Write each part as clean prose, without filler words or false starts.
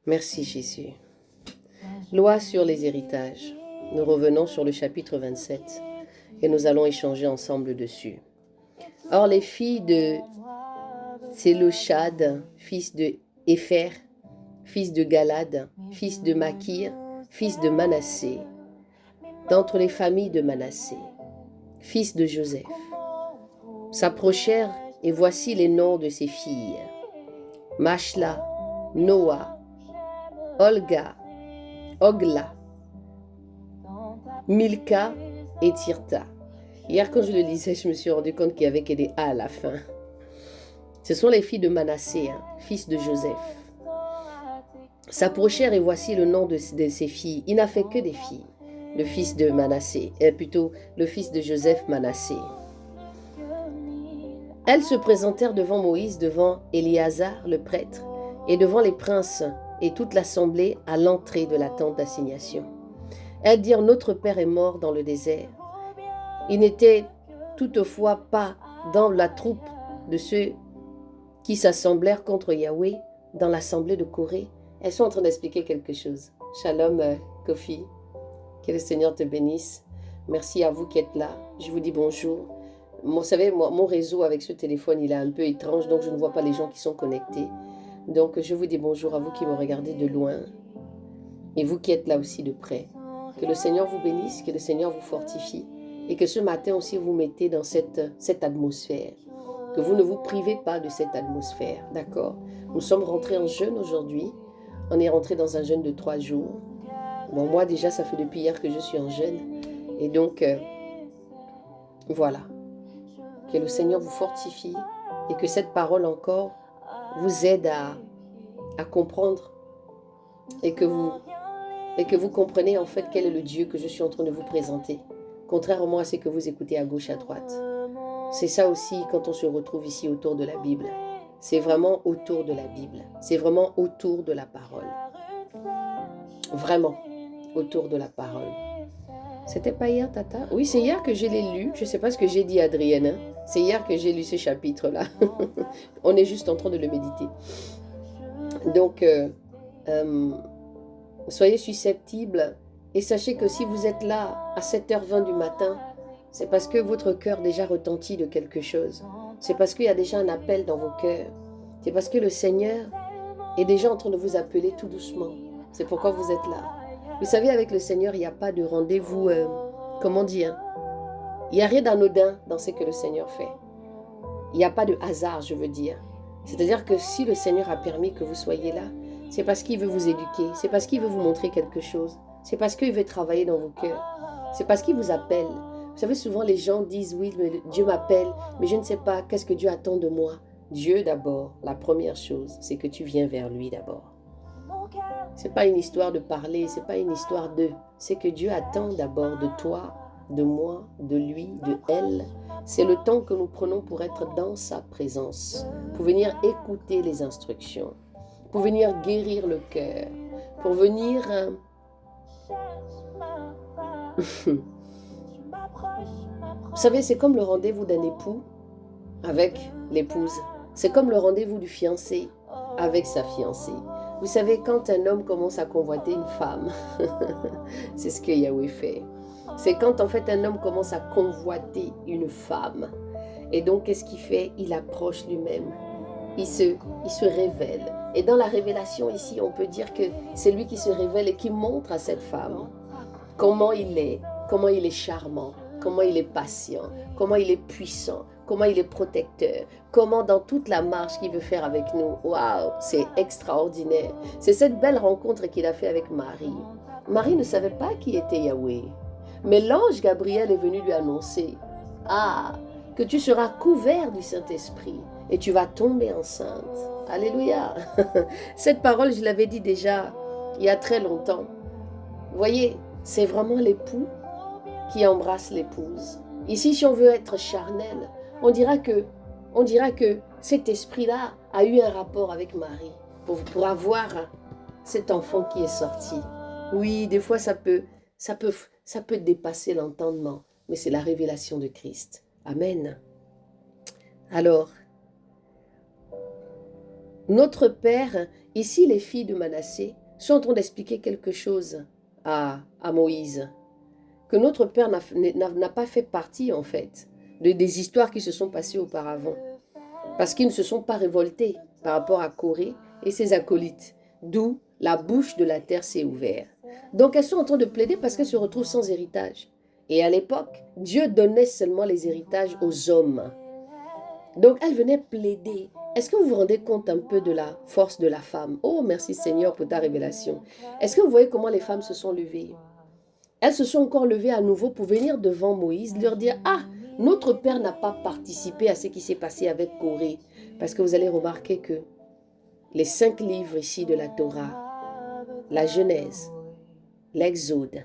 Merci Jésus. Loi sur les héritages. Nous revenons sur le chapitre 27 et nous allons échanger ensemble dessus. Or les filles de Tsélochad, fils de Épher, fils de Galad, fils de Makir, fils de Manassé, d'entre les familles de Manassé, fils de Joseph, s'approchèrent et voici les noms de ses filles. Machla, Noah, Olga, Ogla, Milka et Tirta. Hier, quand je le lisais, je me suis rendu compte qu'il y avait que des A à la fin. Ce sont les filles de Manassé, fils de Joseph. S'approchèrent et voici le nom de ses filles. Il n'a fait que des filles. Le fils de Manassé, plutôt le fils de Joseph Manassé. Elles se présentèrent devant Moïse, devant Éléazar le prêtre, et devant les princes et toute l'assemblée à l'entrée de la tente d'assignation. Elles dirent, notre père est mort dans le désert. Il n'était toutefois pas dans la troupe de ceux qui s'assemblèrent contre Yahweh dans l'assemblée de Corée. Elles sont en train d'expliquer quelque chose. Shalom, Kofi. Que le Seigneur te bénisse. Merci à vous qui êtes là. Je vous dis bonjour. Vous savez, mon réseau avec ce téléphone, il est un peu étrange, donc je ne vois pas les gens qui sont connectés. Donc, je vous dis bonjour à vous qui me regardez de loin et vous qui êtes là aussi de près. Que le Seigneur vous bénisse, que le Seigneur vous fortifie et que ce matin aussi vous mettez dans cette atmosphère. Que vous ne vous privez pas de cette atmosphère, d'accord? Nous sommes rentrés en jeûne aujourd'hui. On est rentré dans un jeûne de 3 jours. Bon, moi déjà, ça fait depuis hier que je suis en jeûne. Et donc, voilà. Que le Seigneur vous fortifie et que cette parole encore vous aide à comprendre et que vous comprenez en fait quel est le Dieu que je suis en train de vous présenter. Contrairement à ce que vous écoutez à gauche, à droite. C'est ça aussi quand on se retrouve ici autour de la Bible. C'est vraiment autour de la Bible. C'est vraiment autour de la parole. Vraiment autour de la parole. C'était pas hier, Tata? Oui, c'est hier que je l'ai lu. Je ne sais pas ce que j'ai dit à Adrienne. Hein? C'est hier que j'ai lu ce chapitre-là. On est juste en train de le méditer. Donc, soyez susceptibles et sachez que si vous êtes là à 7h20 du matin, c'est parce que votre cœur déjà retentit de quelque chose. C'est parce qu'il y a déjà un appel dans vos cœurs. C'est parce que le Seigneur est déjà en train de vous appeler tout doucement. C'est pourquoi vous êtes là. Vous savez, avec le Seigneur, il n'y a pas de rendez-vous, comment dire, il n'y a rien d'anodin dans ce que le Seigneur fait. Il n'y a pas de hasard, je veux dire. C'est-à-dire que si le Seigneur a permis que vous soyez là, c'est parce qu'il veut vous éduquer, c'est parce qu'il veut vous montrer quelque chose, c'est parce qu'il veut travailler dans vos cœurs, c'est parce qu'il vous appelle. Vous savez, souvent les gens disent, oui, mais Dieu m'appelle, mais je ne sais pas, qu'est-ce que Dieu attend de moi? Dieu d'abord, la première chose, c'est que tu viens vers lui d'abord. C'est pas une histoire de parler, c'est pas une histoire de... C'est que Dieu attend d'abord de toi, de moi, de lui, de elle. C'est le temps que nous prenons pour être dans sa présence, pour venir écouter les instructions, pour venir guérir le cœur, pour venir... Vous savez, c'est comme le rendez-vous d'un époux avec l'épouse. C'est comme le rendez-vous du fiancé avec sa fiancée. Vous savez, quand un homme commence à convoiter une femme, c'est ce que Yahweh fait. C'est quand en fait un homme commence à convoiter une femme. Et donc, qu'est-ce qu'il fait? Il approche lui-même. Il se révèle. Et dans la révélation ici, on peut dire que c'est lui qui se révèle et qui montre à cette femme comment il est charmant, comment il est patient, comment il est puissant, comment il est protecteur, comment dans toute la marche qu'il veut faire avec nous. Waouh, c'est extraordinaire. C'est cette belle rencontre qu'il a fait avec Marie. Marie ne savait pas qui était Yahweh. Mais l'ange Gabriel est venu lui annoncer, que tu seras couvert du Saint-Esprit et tu vas tomber enceinte. Alléluia. Cette parole, je l'avais dit déjà il y a très longtemps. Vous voyez, c'est vraiment l'époux qui embrasse l'épouse. Ici, si on veut être charnel, on dira que cet esprit-là a eu un rapport avec Marie pour avoir cet enfant qui est sorti. Oui, des fois, ça peut dépasser l'entendement, mais c'est la révélation de Christ. Amen. Alors, notre Père Ici, les filles de Manassé sont en train d'expliquer quelque chose à Moïse, que notre père n'a pas fait partie, en fait, des histoires qui se sont passées auparavant, parce qu'ils ne se sont pas révoltés par rapport à Corée et ses acolytes, d'où la bouche de la terre s'est ouverte. Donc, elles sont en train de plaider parce qu'elles se retrouvent sans héritage. Et à l'époque, Dieu donnait seulement les héritages aux hommes. Donc, elles venaient plaider. Est-ce que vous vous rendez compte un peu de la force de la femme? Oh, merci Seigneur pour ta révélation. Est-ce que vous voyez comment les femmes se sont levées? Elles se sont encore levées à nouveau pour venir devant Moïse, leur dire, « Ah, notre père n'a pas participé à ce qui s'est passé avec Corée. » Parce que vous allez remarquer que les 5 livres ici de la Torah, la Genèse, l'Exode,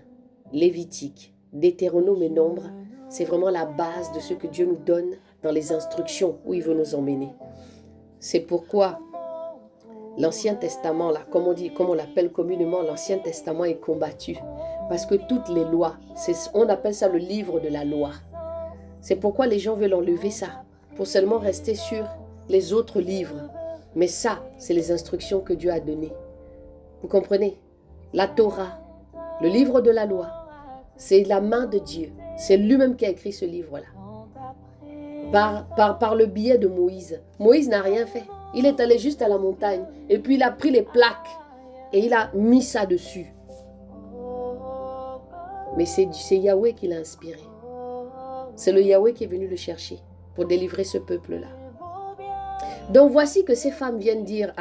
Lévitique, Deutéronome et Nombre, c'est vraiment la base de ce que Dieu nous donne dans les instructions où il veut nous emmener. C'est pourquoi l'Ancien Testament, là, comme on l'appelle communément, l'Ancien Testament est combattu. Parce que toutes les lois, on appelle ça le livre de la loi. C'est pourquoi les gens veulent enlever ça, pour seulement rester sur les autres livres. Mais ça, c'est les instructions que Dieu a données. Vous comprenez? La Torah, le livre de la loi, c'est la main de Dieu. C'est lui-même qui a écrit ce livre-là. Par le biais de Moïse. Moïse n'a rien fait. Il est allé juste à la montagne. Et puis il a pris les plaques. Et il a mis ça dessus. Mais c'est Yahweh qui l'a inspiré. C'est le Yahweh qui est venu le chercher pour délivrer ce peuple-là. Donc voici que ces femmes viennent dire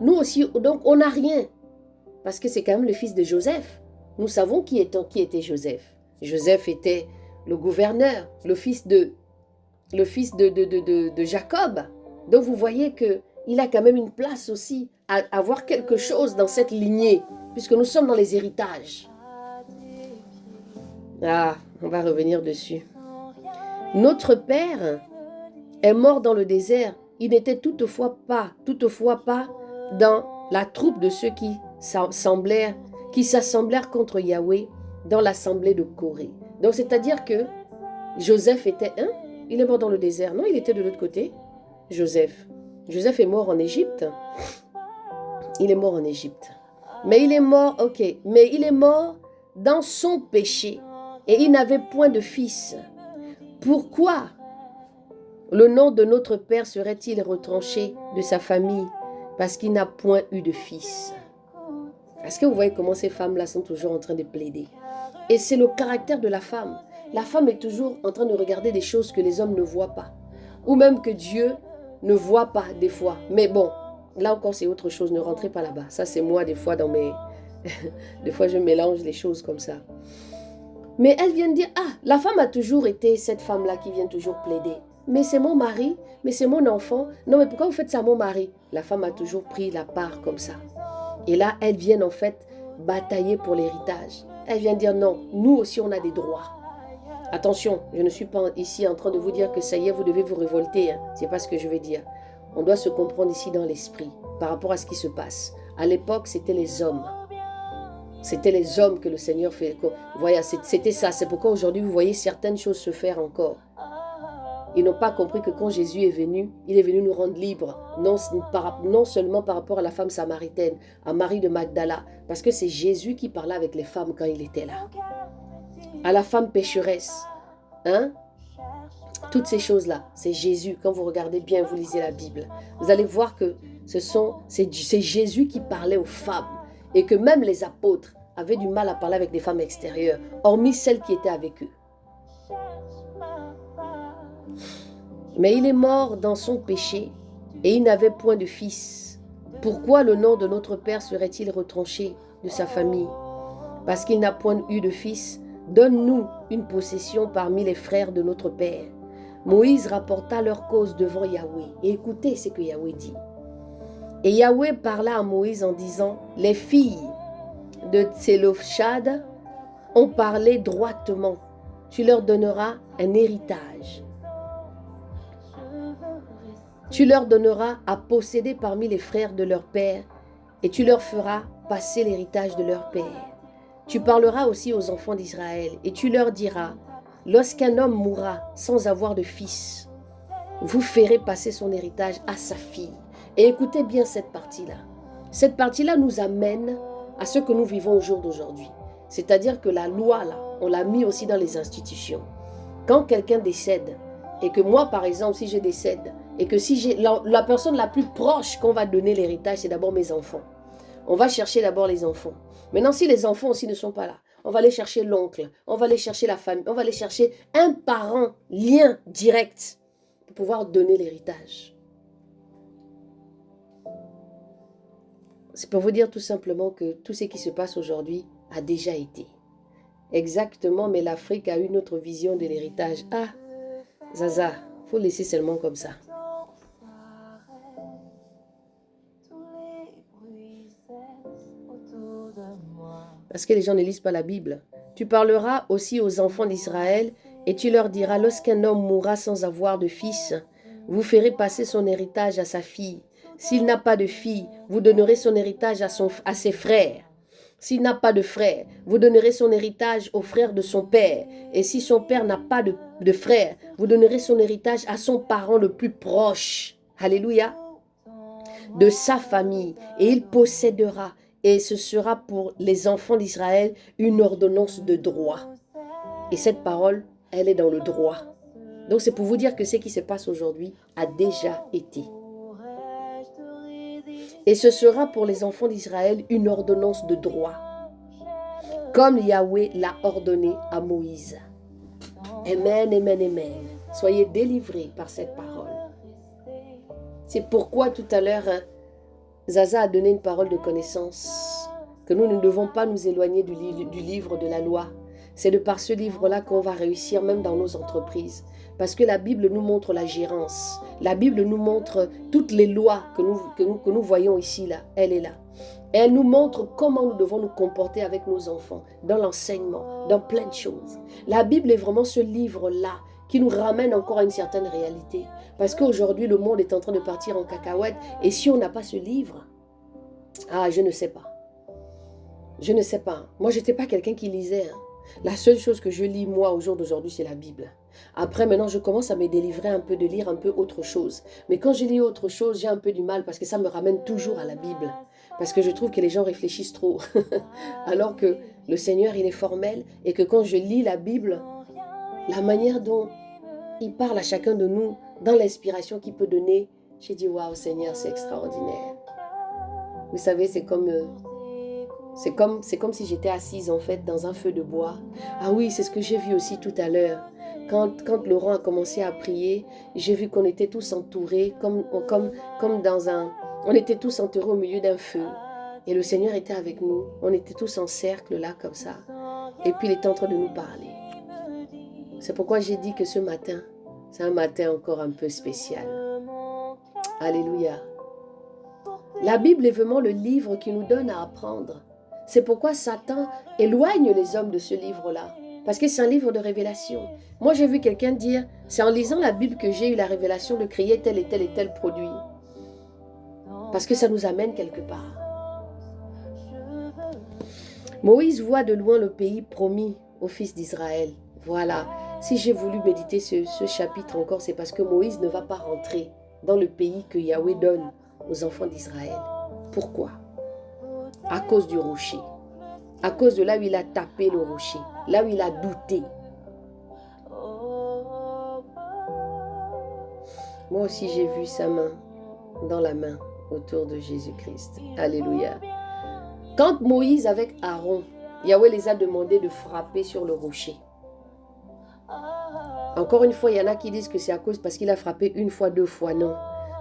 nous aussi, donc on n'a rien. Parce que c'est quand même le fils de Joseph. Nous savons qui était Joseph. Joseph était le gouverneur, le fils de Jacob. Donc vous voyez qu'il a quand même une place aussi à avoir quelque chose dans cette lignée, puisque nous sommes dans les héritages. Ah, on va revenir dessus. Notre père est mort dans le désert. Il n'était toutefois pas dans la troupe de ceux qui s'assemblèrent contre Yahweh dans l'assemblée de Corée. Donc c'est-à-dire que Joseph était il est mort dans le désert. Non, il était de l'autre côté. Joseph est mort en Égypte. Il est mort en Égypte. Mais il est mort, mais il est mort dans son péché. Et il n'avait point de fils. Pourquoi le nom de notre père serait-il retranché de sa famille? Parce qu'il n'a point eu de fils. Est-ce que vous voyez comment ces femmes-là sont toujours en train de plaider? Et c'est le caractère de la femme. La femme est toujours en train de regarder des choses que les hommes ne voient pas. Ou même que Dieu ne voit pas des fois. Mais bon, là encore c'est autre chose, ne rentrez pas là-bas. Ça c'est moi des fois des fois je mélange les choses comme ça. Mais elles viennent dire, la femme a toujours été cette femme-là qui vient toujours plaider. Mais c'est mon mari, mais c'est mon enfant. Non, mais pourquoi vous faites ça à mon mari? La femme a toujours pris la part comme ça. Et là, elles viennent en fait batailler pour l'héritage. Elles viennent dire non, nous aussi on a des droits. Attention, je ne suis pas ici en train de vous dire que ça y est, vous devez vous révolter. C'est pas ce que je vais dire. On doit se comprendre ici dans l'esprit par rapport à ce qui se passe. À l'époque, c'était les hommes. C'était les hommes que le Seigneur fait. Voilà, c'était ça. C'est pourquoi aujourd'hui, vous voyez certaines choses se faire encore. Ils n'ont pas compris que quand Jésus est venu, il est venu nous rendre libres. Non seulement par rapport à la femme samaritaine, à Marie de Magdala, parce que c'est Jésus qui parlait avec les femmes quand il était là. À la femme pécheresse. Toutes ces choses-là, c'est Jésus. Quand vous regardez bien, vous lisez la Bible, vous allez voir que c'est Jésus qui parlait aux femmes. Et que même les apôtres avaient du mal à parler avec des femmes extérieures, hormis celles qui étaient avec eux. Mais il est mort dans son péché et il n'avait point de fils. Pourquoi le nom de notre père serait-il retranché de sa famille? Parce qu'il n'a point eu de fils. Donne-nous une possession parmi les frères de notre père. Moïse rapporta leur cause devant Yahweh. Et écoutez ce que Yahweh dit. Et Yahweh parla à Moïse en disant, les filles de Tselophshad ont parlé droitement. Tu leur donneras un héritage. Tu leur donneras à posséder parmi les frères de leur père et tu leur feras passer l'héritage de leur père. Tu parleras aussi aux enfants d'Israël et tu leur diras, lorsqu'un homme mourra sans avoir de fils, vous ferez passer son héritage à sa fille. Et écoutez bien cette partie-là. Cette partie-là nous amène à ce que nous vivons au jour d'aujourd'hui. C'est-à-dire que la loi, là, on l'a mis aussi dans les institutions. Quand quelqu'un décède, et que moi, par exemple, si je décède, et que si j'ai la personne la plus proche qu'on va donner l'héritage, c'est d'abord mes enfants. On va chercher d'abord les enfants. Maintenant, si les enfants aussi ne sont pas là, on va aller chercher l'oncle, on va aller chercher la famille, on va aller chercher un parent, lien direct, pour pouvoir donner l'héritage. C'est pour vous dire tout simplement que tout ce qui se passe aujourd'hui a déjà été. Exactement, mais l'Afrique a une autre vision de l'héritage. Ah, Zaza, il faut laisser seulement comme ça. Parce que les gens ne lisent pas la Bible. Tu parleras aussi aux enfants d'Israël et tu leur diras, lorsqu'un homme mourra sans avoir de fils, vous ferez passer son héritage à sa fille. S'il n'a pas de fille, vous donnerez son héritage à ses frères. S'il n'a pas de frère, vous donnerez son héritage aux frères de son père. Et si son père n'a pas de frère, vous donnerez son héritage à son parent le plus proche. Alléluia. De sa famille. Et il possédera. Et ce sera pour les enfants d'Israël une ordonnance de droit. Et cette parole, elle est dans le droit. Donc c'est pour vous dire que ce qui se passe aujourd'hui a déjà été. Et ce sera pour les enfants d'Israël une ordonnance de droit, comme Yahweh l'a ordonné à Moïse. Amen, amen, amen. Soyez délivrés par cette parole. C'est pourquoi tout à l'heure, Zaza a donné une parole de connaissance, que nous ne devons pas nous éloigner du livre de la loi. C'est de par ce livre-là qu'on va réussir même dans nos entreprises. Parce que la Bible nous montre la gérance. La Bible nous montre toutes les lois que nous voyons ici, là. Elle est là. Et elle nous montre comment nous devons nous comporter avec nos enfants, dans l'enseignement, dans plein de choses. La Bible est vraiment ce livre-là qui nous ramène encore à une certaine réalité. Parce qu'aujourd'hui, le monde est en train de partir en cacahuète. Et si on n'a pas ce livre, je ne sais pas. Je ne sais pas. Moi, je n'étais pas quelqu'un qui lisait. La seule chose que je lis, moi, au jour d'aujourd'hui, c'est la Bible. Après, maintenant, je commence à me délivrer un peu de lire un peu autre chose. Mais quand je lis autre chose, j'ai un peu du mal parce que ça me ramène toujours à la Bible. Parce que je trouve que les gens réfléchissent trop. Alors que le Seigneur, il est formel et que quand je lis la Bible, la manière dont il parle à chacun de nous, dans l'inspiration qu'il peut donner, j'ai dit, waouh, Seigneur, c'est extraordinaire. Vous savez, c'est comme si j'étais assise en fait dans un feu de bois. Ah oui, c'est ce que j'ai vu aussi tout à l'heure. Quand Laurent a commencé à prier, j'ai vu qu'on était tous entourés, comme dans un... On était tous entourés au milieu d'un feu. Et le Seigneur était avec nous. On était tous en cercle là, comme ça. Et puis il était en train de nous parler. C'est pourquoi j'ai dit que ce matin, c'est un matin encore un peu spécial. Alléluia. La Bible est vraiment le livre qui nous donne à apprendre. C'est pourquoi Satan éloigne les hommes de ce livre-là. Parce que c'est un livre de révélation. Moi, j'ai vu quelqu'un dire, c'est en lisant la Bible que j'ai eu la révélation de créer tel et tel et tel produit. Parce que ça nous amène quelque part. Moïse voit de loin le pays promis aux fils d'Israël. Voilà. Si j'ai voulu méditer ce chapitre encore, c'est parce que Moïse ne va pas rentrer dans le pays que Yahweh donne aux enfants d'Israël. Pourquoi? À cause du rocher. À cause de là où il a tapé le rocher. Là où il a douté. Moi aussi j'ai vu sa main dans la main autour de Jésus-Christ. Alléluia. Quand Moïse avec Aaron, Yahweh les a demandé de frapper sur le rocher. Encore une fois, il y en a qui disent que c'est à cause parce qu'il a frappé une fois, deux fois. Non.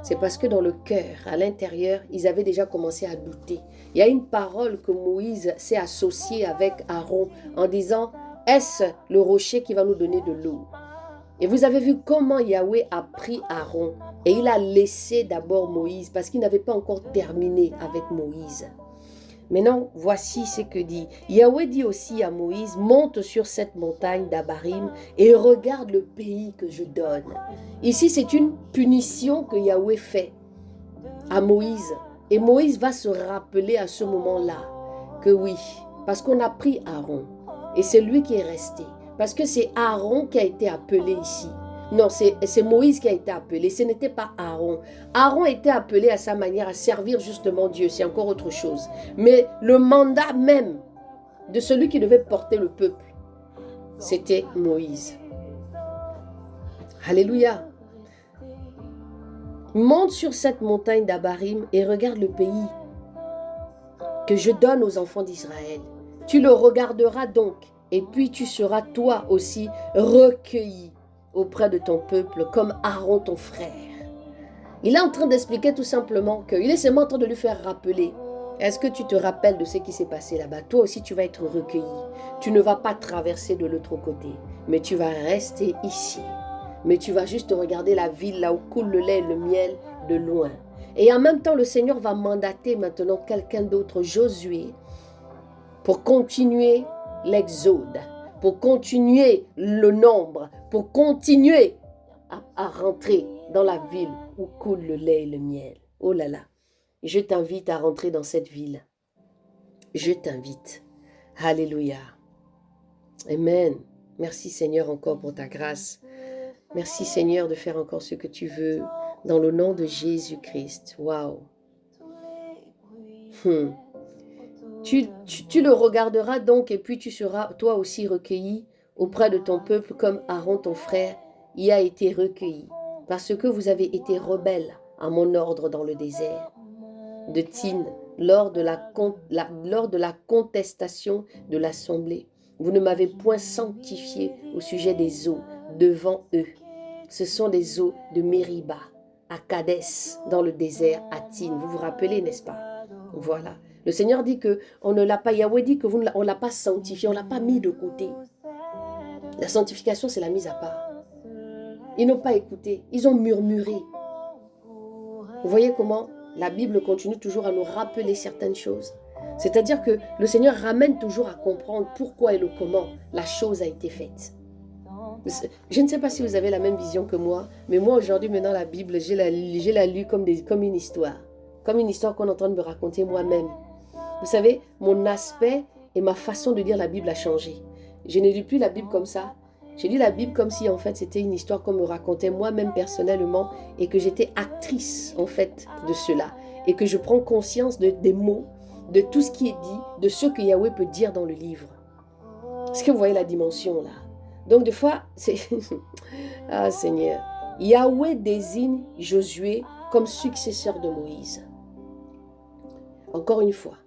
C'est parce que dans le cœur, à l'intérieur, ils avaient déjà commencé à douter. Il y a une parole que Moïse s'est associé avec Aaron en disant, est-ce le rocher qui va nous donner de l'eau? Et vous avez vu comment Yahweh a pris Aaron et il a laissé d'abord Moïse parce qu'il n'avait pas encore terminé avec Moïse. Maintenant, voici ce que dit. Yahweh dit aussi à Moïse, monte sur cette montagne d'Abarim et regarde le pays que je donne. Ici, c'est une punition que Yahweh fait à Moïse. Et Moïse va se rappeler à ce moment-là que oui, parce qu'on a pris Aaron et c'est lui qui est resté. Parce que c'est Aaron qui a été appelé ici. Non, c'est Moïse qui a été appelé, ce n'était pas Aaron. Aaron était appelé à sa manière à servir justement Dieu, c'est encore autre chose. Mais le mandat même de celui qui devait porter le peuple, c'était Moïse. Alléluia. Monte sur cette montagne d'Abarim et regarde le pays que je donne aux enfants d'Israël. Tu le regarderas donc, et puis tu seras toi aussi recueilli auprès de ton peuple comme Aaron ton frère. Il est en train d'expliquer tout simplement qu'il est seulement en train de lui faire rappeler. Est-ce que tu te rappelles de ce qui s'est passé là-bas? Toi aussi tu vas être recueilli. Tu ne vas pas traverser de l'autre côté, mais tu vas rester ici. Mais tu vas juste regarder la ville là où coule le lait et le miel de loin. Et en même temps, le Seigneur va mandater maintenant quelqu'un d'autre, Josué, pour continuer l'exode, pour continuer le nombre, pour continuer à rentrer dans la ville où coule le lait et le miel. Oh là là, je t'invite à rentrer dans cette ville. Je t'invite. Alléluia. Amen. Merci Seigneur encore pour ta grâce. Merci Seigneur de faire encore ce que tu veux dans le nom de Jésus-Christ. Waouh. Tu le regarderas donc et puis tu seras toi aussi recueilli auprès de ton peuple comme Aaron ton frère y a été recueilli parce que vous avez été rebelles à mon ordre dans le désert de Tin lors de la contestation de l'assemblée. Vous ne m'avez point sanctifié au sujet des eaux devant eux. Ce sont les eaux de Mériba, à Kadès, dans le désert, à Tin. Vous vous rappelez, n'est-ce pas? Voilà. Le Seigneur dit que on ne l'a pas, Yahweh dit que on ne l'a pas sanctifié, on ne l'a pas mis de côté. La sanctification, c'est la mise à part. Ils n'ont pas écouté, ils ont murmuré. Vous voyez comment la Bible continue toujours à nous rappeler certaines choses. C'est-à-dire que le Seigneur ramène toujours à comprendre pourquoi et le comment la chose a été faite. Je ne sais pas si vous avez la même vision que moi, mais moi aujourd'hui, maintenant la Bible, j'ai la lu comme une histoire. Comme une histoire qu'on est en train de me raconter moi-même. Vous savez, mon aspect et ma façon de lire la Bible a changé. Je ne lis plus la Bible comme ça. Je lis la Bible comme si en fait c'était une histoire qu'on me racontait moi-même personnellement et que j'étais actrice en fait de cela. Et que je prends conscience des mots, de tout ce qui est dit, de ce que Yahweh peut dire dans le livre. Est-ce que vous voyez la dimension là? Donc des fois, c'est... ah Seigneur, Yahweh désigne Josué comme successeur de Moïse. Encore une fois,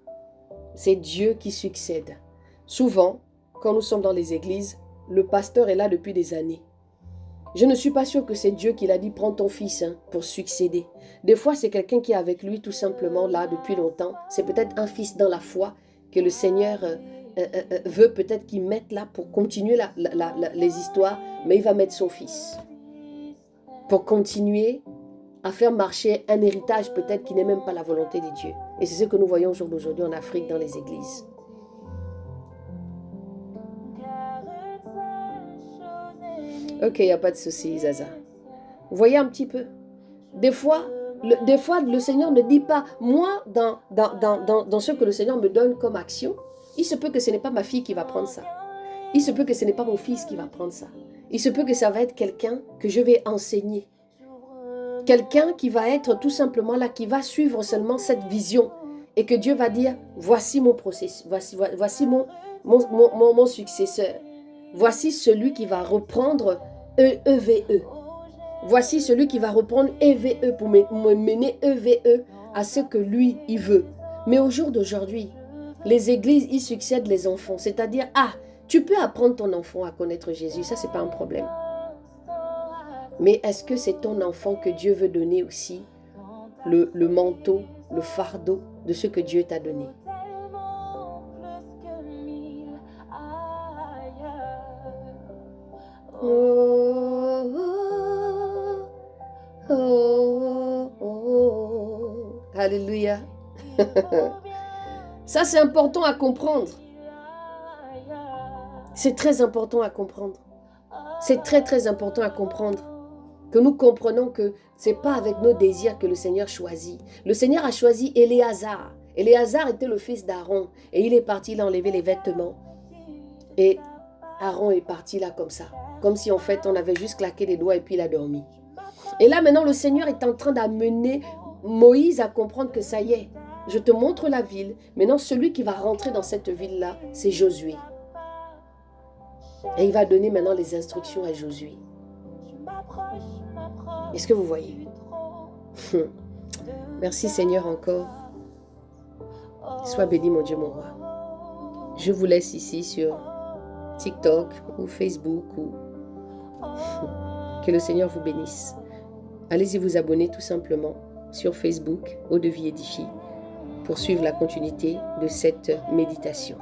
c'est Dieu qui succède. Souvent, quand nous sommes dans les églises, le pasteur est là depuis des années. Je ne suis pas sûre que c'est Dieu qui l'a dit, prends ton fils pour succéder. Des fois, c'est quelqu'un qui est avec lui tout simplement là depuis longtemps. C'est peut-être un fils dans la foi que le Seigneur veut peut-être qu'il mette là pour continuer les histoires, mais il va mettre son fils pour continuer à faire marcher un héritage peut-être qui n'est même pas la volonté de Dieu. Et c'est ce que nous voyons au jour d'aujourd'hui en Afrique dans les églises. Ok, il n'y a pas de souci, Zaza. Vous voyez un petit peu. Des fois, le Seigneur ne dit pas, moi, dans ce que le Seigneur me donne comme action, il se peut que ce n'est pas ma fille qui va prendre ça. Il se peut que ce n'est pas mon fils qui va prendre ça. Il se peut que ça va être quelqu'un que je vais enseigner. Quelqu'un qui va être tout simplement là, qui va suivre seulement cette vision. Et que Dieu va dire, voici mon processus, voici mon successeur. Voici celui qui va reprendre EVE. Voici celui qui va reprendre EVE pour me mener EVE à ce que lui, il veut. Mais au jour d'aujourd'hui, les églises, ils succèdent les enfants. C'est-à-dire, tu peux apprendre ton enfant à connaître Jésus, ça, c'est pas un problème. Mais est-ce que c'est ton enfant que Dieu veut donner aussi le manteau, le fardeau de ce que Dieu t'a donné? Oh, oh, oh, oh. Alléluia. Ça, c'est important à comprendre. C'est très important à comprendre. C'est très, très important à comprendre. Que nous comprenons que ce n'est pas avec nos désirs que le Seigneur choisit. Le Seigneur a choisi Éléazar. Éléazar était le fils d'Aaron. Et il est parti, il a enlevé les vêtements. Et Aaron est parti là comme ça. Comme si en fait on avait juste claqué les doigts et puis il a dormi. Et là maintenant le Seigneur est en train d'amener Moïse à comprendre que ça y est, je te montre la ville. Maintenant celui qui va rentrer dans cette ville-là, c'est Josué. Et il va donner maintenant les instructions à Josué. Est-ce que vous voyez? Merci Seigneur encore. Sois béni mon Dieu mon roi. Je vous laisse ici sur TikTok ou Facebook ou que le Seigneur vous bénisse. Allez-y vous abonner tout simplement sur Facebook, Eau de Vie Édifie, pour suivre la continuité de cette méditation.